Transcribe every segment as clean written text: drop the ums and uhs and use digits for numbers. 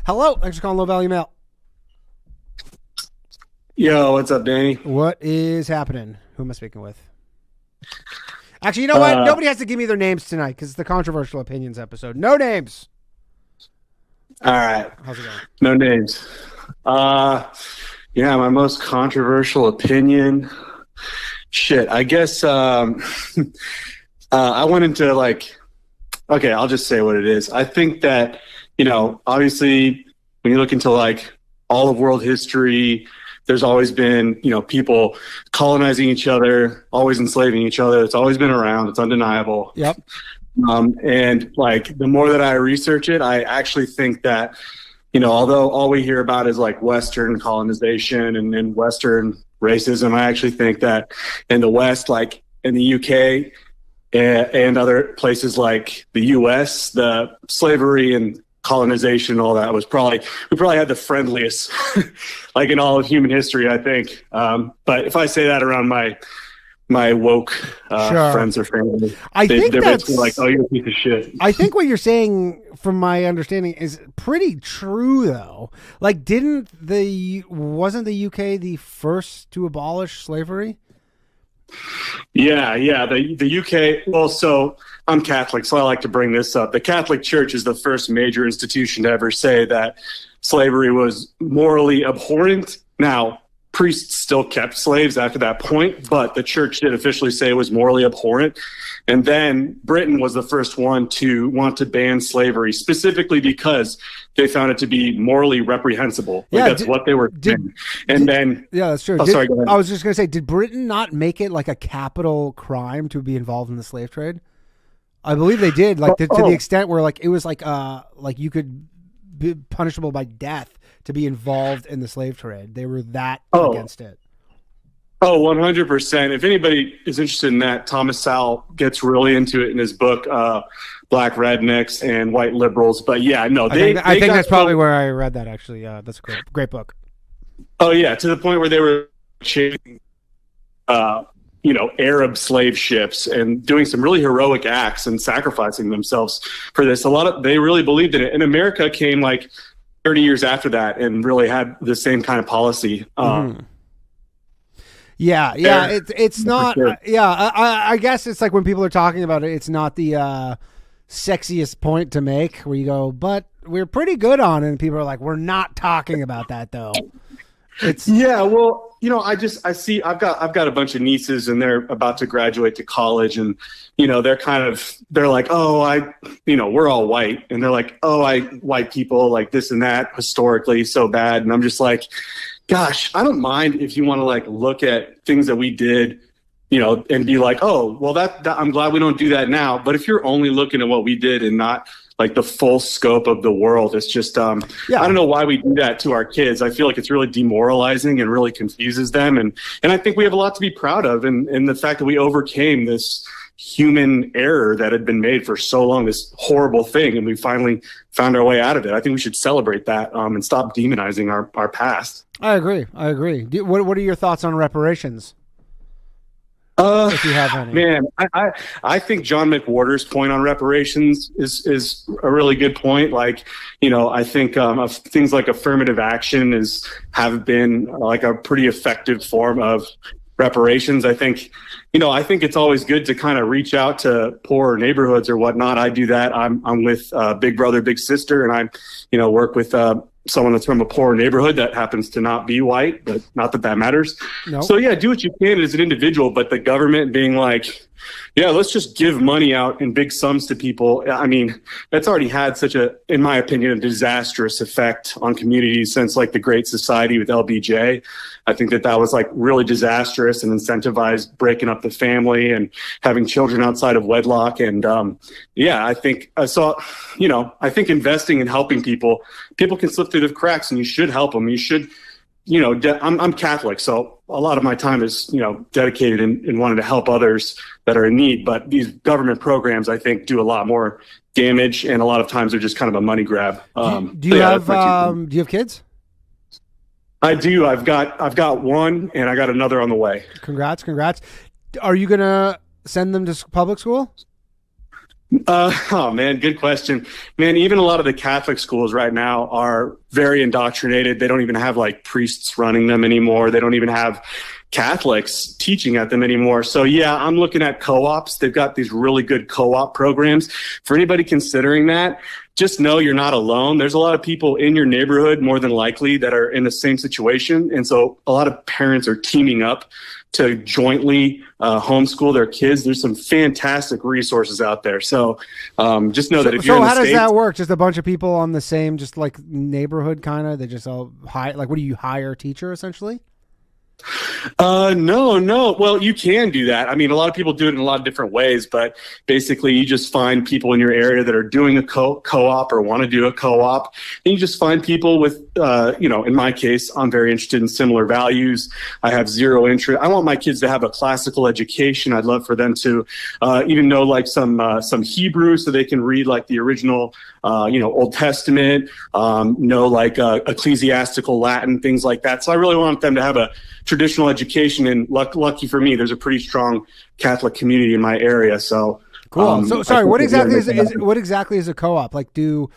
Hello. Thanks for calling Low Value Mail. Yo, what's up, Danny? What is happening? Who am I speaking with? Actually, you know what? Nobody has to give me their names tonight because it's the controversial opinions episode. No names. All right. How's it going? No names. Yeah, my most controversial opinion. Shit, I guess I went into okay, I'll just say what it is. I think that, obviously when you look into all of world history, there's always been, people colonizing each other, always enslaving each other. It's always been around. It's undeniable. Yep. And the more that I research it, I actually think that, although all we hear about is Western colonization and Western racism, I actually think that in the West, in the UK and other places like the US, the slavery and colonization and all that we probably had the friendliest in all of human history, I think. But if I say that around my woke friends or family, they're basically like, oh, you're a piece of shit. I think what you're saying, from my understanding, is pretty true, though. Wasn't the UK the first to abolish slavery? Yeah. The UK. Well, so I'm Catholic, so I like to bring this up. The Catholic Church is the first major institution to ever say that slavery was morally abhorrent. Now, priests still kept slaves after that point, but the church did officially say it was morally abhorrent. And then Britain was the first one to want to ban slavery, specifically because they found it to be morally reprehensible. That's what they were saying. Yeah, that's true. Sorry, go ahead. I was just going to say, did Britain not make it a capital crime to be involved in the slave trade? I believe they did, to the extent where it was you could be punishable by death to be involved in the slave trade. They were that against it. Oh, 100%. If anybody is interested in that, Thomas Sowell gets really into it in his book, Black Rednecks and White Liberals. But yeah, no, I think that's probably where I read that, actually. That's a great book. Oh, yeah, to the point where they were chasing, Arab slave ships and doing some really heroic acts and sacrificing themselves for this. They really believed in it. And America came 30 years after that and really had the same kind of policy. Yeah, it's not. Sure. I guess it's when people are talking about it, it's not the sexiest point to make. Where you go, but we're pretty good on it, and people are like, we're not talking about that though. Well, I've got a bunch of nieces, and they're about to graduate to college, and they're like, oh, we're all white, and they're like, oh, white people this and that historically so bad, and I'm just like, gosh, I don't mind if you want to look at things that we did, and be like, oh, well, that I'm glad we don't do that now. But if you're only looking at what we did and not the full scope of the world, it's just, I don't know why we do that to our kids. I feel like it's really demoralizing and really confuses them. And I think we have a lot to be proud of. And the fact that we overcame this human error that had been made for so long, this horrible thing, and we finally found our way out of it. I think we should celebrate that and stop demonizing our past. I agree. What are your thoughts on reparations? If you have any. Man, I think John McWhorter's point on reparations is a really good point. I think things like affirmative action have been a pretty effective form of reparations. I think it's always good to kind of reach out to poorer neighborhoods or whatnot. I do that. I'm with Big Brother, Big Sister, and I work with someone that's from a poor neighborhood that happens to not be white, but not that matters. Nope. So yeah, do what you can as an individual, but the government being let's just give money out in big sums to people. I mean, that's already had in my opinion, a disastrous effect on communities since the Great Society with LBJ. I think that was really disastrous and incentivized breaking up the family and having children outside of wedlock. And I think I think investing in helping people can slip through the cracks, and you should help them. You should, I'm Catholic, so a lot of my time is, dedicated in wanting to help others that are in need. But these government programs, I think, do a lot more damage, and a lot of times they're just kind of a money grab. Do you have kids? I do. I've got one, and I got another on the way. Congrats. Are you going to send them to public school? Oh man, good question. Man, even a lot of the Catholic schools right now are very indoctrinated. They don't even have like priests running them anymore. They don't even have Catholics teaching at them anymore. So yeah, I'm looking at co-ops. They've got these really good co-op programs. For anybody considering that, just know you're not alone. There's a lot of people in your neighborhood, more than likely, that are in the same situation. And so a lot of parents are teaming up to jointly homeschool their kids. There's some fantastic resources out there. So just know that if you're in the how does States, that work? Just a bunch of people on the same, just like neighborhood kind of, they just all hire, like, what do you hire a teacher essentially? no. Well, you can do that. I mean, a lot of people do it in a lot of different ways, but basically you just find people in your area that are doing a co-op or want to do a co-op. And you just find people with, in my case, I'm very interested in similar values. I have zero interest. I want my kids to have a classical education. I'd love for them to, even know like some Hebrew so they can read like the original, Old Testament, know like, ecclesiastical Latin, things like that. So I really want them to have a traditional education, and lucky for me, there's a pretty strong Catholic community in my area. So cool. So sorry, what exactly is a co-op? Like do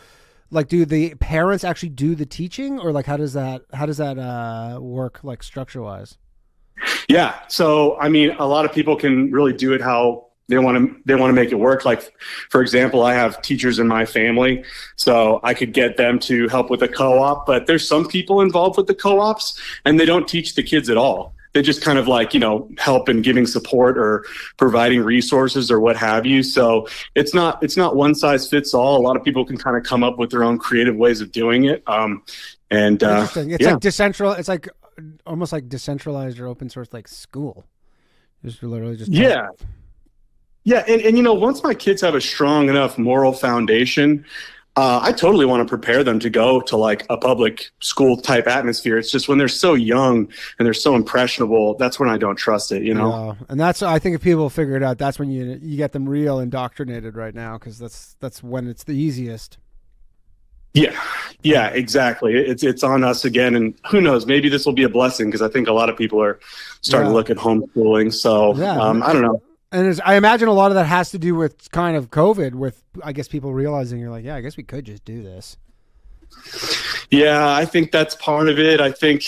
the parents actually do the teaching, or like how does that work, like structure wise? Yeah. So I mean, a lot of people can really do it how they want to make it work. Like, for example, I have teachers in my family, so I could get them to help with a co-op, but there's some people involved with the co-ops and they don't teach the kids at all. They just kind of like, help in giving support or providing resources or what have you. So it's not one size fits all. A lot of people can kind of come up with their own creative ways of doing it. Interesting. It's like decentralized. It's like almost like decentralized or open source, like school. Just literally just Yeah, and once my kids have a strong enough moral foundation, I totally want to prepare them to go to like a public school type atmosphere. It's just when they're so young and they're so impressionable, that's when I don't trust it, Yeah. And that's, I think if people figure it out, that's when you get them real indoctrinated right now, because that's when it's the easiest. Yeah, exactly. It's on us again, and who knows? Maybe this will be a blessing, because I think a lot of people are starting to look at homeschooling. So I don't know. And I imagine a lot of that has to do with kind of COVID, with, I guess, people realizing you're like, yeah, I guess we could just do this. Yeah, I think that's part of it. I think,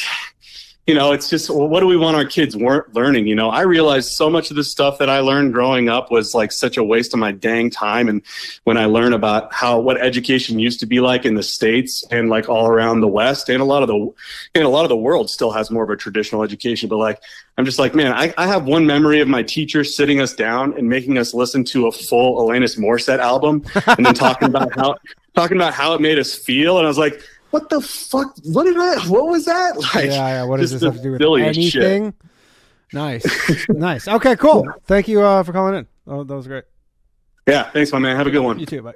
it's just, well, what do we want our kids learning? I realized so much of the stuff that I learned growing up was like such a waste of my dang time. And when I learn about what education used to be like in the States and like all around the West, and a lot of the world still has more of a traditional education, but like, I'm just like, man, I have one memory of my teacher sitting us down and making us listen to a full Alanis Morissette album and then talking about how it made us feel. And I was like, what the fuck? What was that? Like, yeah. What does this have to do with anything? Shit. Nice. Nice. Okay, cool. Thank you for calling in. Oh, that was great. Yeah. Thanks, my man. Have a good one. You too. Bye.